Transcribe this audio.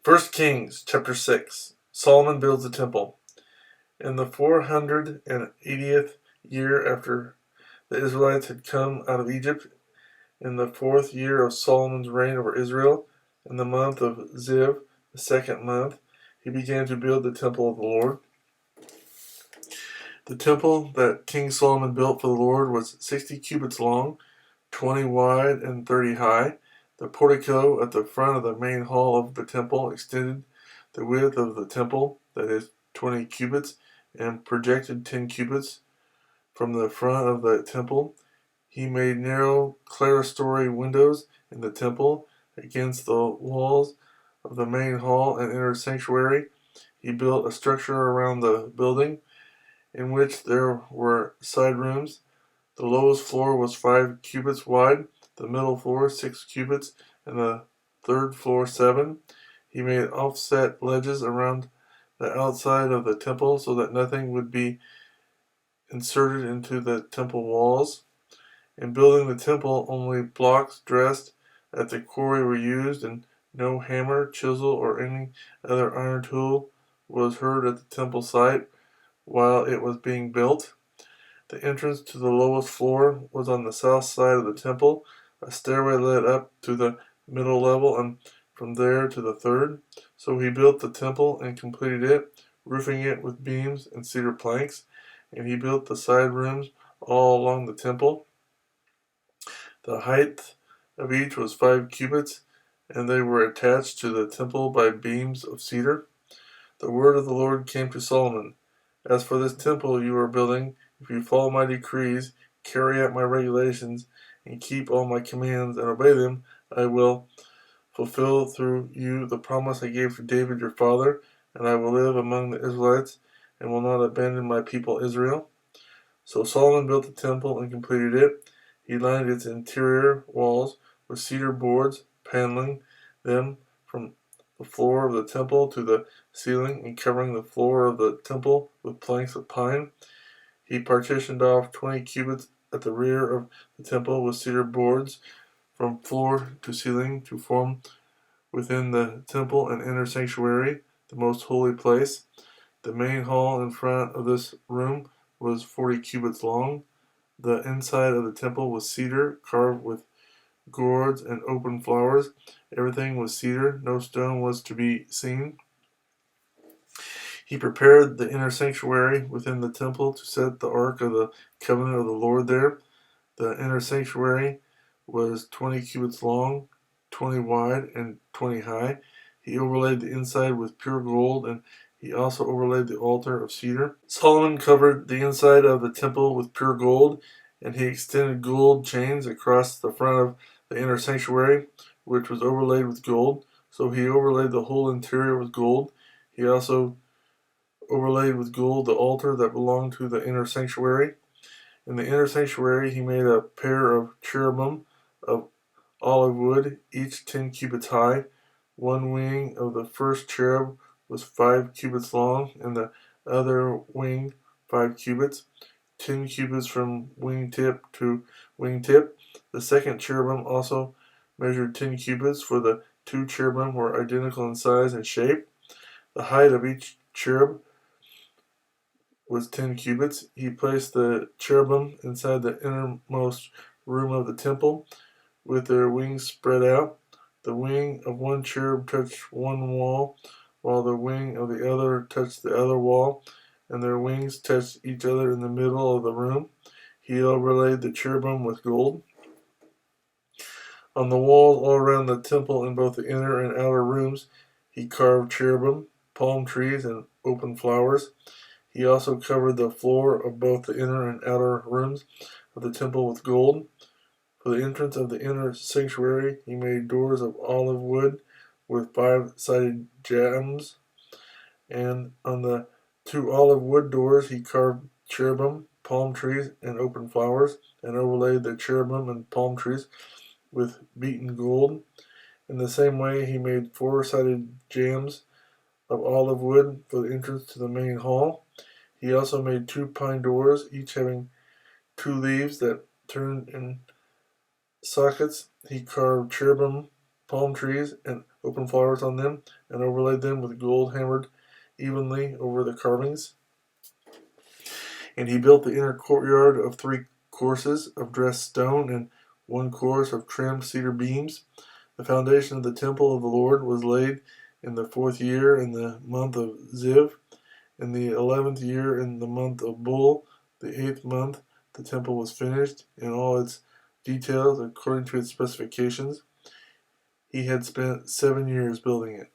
First Kings chapter 6. Solomon builds the temple. In the 480th year after the Israelites had come out of Egypt, in the 4th year of Solomon's reign over Israel, in the month of Ziv, the 2nd month, he began to build the temple of the Lord. The temple that King Solomon built for the Lord was 60 cubits long, 20 wide, and 30 high. The portico at the front of the main hall of the temple extended the width of the temple, that is, 20 cubits, and projected 10 cubits from the front of the temple. He made narrow clerestory windows in the temple against the walls of the main hall and inner sanctuary. He built a structure around the building in which there were side rooms. The lowest floor was 5 cubits wide, the middle floor 6 cubits, and the third floor 7. He made offset ledges around the outside of the temple so that nothing would be inserted into the temple walls. In building the temple, only blocks dressed at the quarry were used, and no hammer, chisel, or any other iron tool was heard at the temple site while it was being built. The entrance to the lowest floor was on the south side of the temple. A stairway led up to the middle level and from there to the third. So he built the temple and completed it, roofing it with beams and cedar planks. And he built the side rooms all along the temple. The height of each was 5 cubits, and they were attached to the temple by beams of cedar. The word of the Lord came to Solomon. As for this temple you are building, if you follow my decrees, carry out my regulations, and keep all my commands and obey them, I will fulfill through you the promise I gave to David your father, and I will live among the Israelites and will not abandon my people Israel. So Solomon built the temple and completed it. He lined its interior walls with cedar boards, paneling them from the floor of the temple to the ceiling and covering the floor of the temple with planks of pine. He partitioned off 20 cubits at the rear of the temple with cedar boards from floor to ceiling to form within the temple an inner sanctuary, the most holy place. The main hall in front of this room was 40 cubits long. The inside of the temple was cedar, carved with gourds and open flowers. Everything was cedar, no stone was to be seen. He prepared the inner sanctuary within the temple to set the ark of the covenant of the Lord there. The inner sanctuary was 20 cubits long, 20 wide, and 20 high. He overlaid the inside with pure gold, and he also overlaid the altar of cedar. Solomon covered the inside of the temple with pure gold, and he extended gold chains across the front of the inner sanctuary, which was overlaid with gold. So he overlaid the whole interior with gold. He also overlaid with gold the altar that belonged to the inner sanctuary. In the inner sanctuary he made a pair of cherubim of olive wood, each 10 cubits high. One wing of the first cherub was 5 cubits long, and the other wing 5 cubits, 10 cubits from wingtip to wingtip. The second cherubim also measured 10 cubits, for the 2 cherubim were identical in size and shape. The height of each cherub was 10 cubits. He placed the cherubim inside the innermost room of the temple, with their wings spread out. The wing of one cherub touched one wall, while the wing of the other touched the other wall, and their wings touched each other in the middle of the room. He overlaid the cherubim with gold. On the walls all around the temple in both the inner and outer rooms, he carved cherubim, palm trees, and open flowers. He also covered the floor of both the inner and outer rooms of the temple with gold. For the entrance of the inner sanctuary, he made doors of olive wood with 5-sided jambs, and on the 2 olive wood doors he carved cherubim, palm trees, and open flowers, and overlaid the cherubim and palm trees with beaten gold. In the same way, he made 4-sided jambs of olive wood for the entrance to the main hall. He also made 2 pine doors, each having 2 leaves that turned in sockets. He carved cherubim, palm trees and open flowers on them, and overlaid them with gold hammered evenly over the carvings. And he built the inner courtyard of 3 courses of dressed stone and 1 course of trimmed cedar beams. The foundation of the temple of the Lord was laid in the 4th year in the month of Ziv. In the 11th year in the month of Bul, the 8th month, the temple was finished in all its details according to its specifications. He had spent 7 years building it.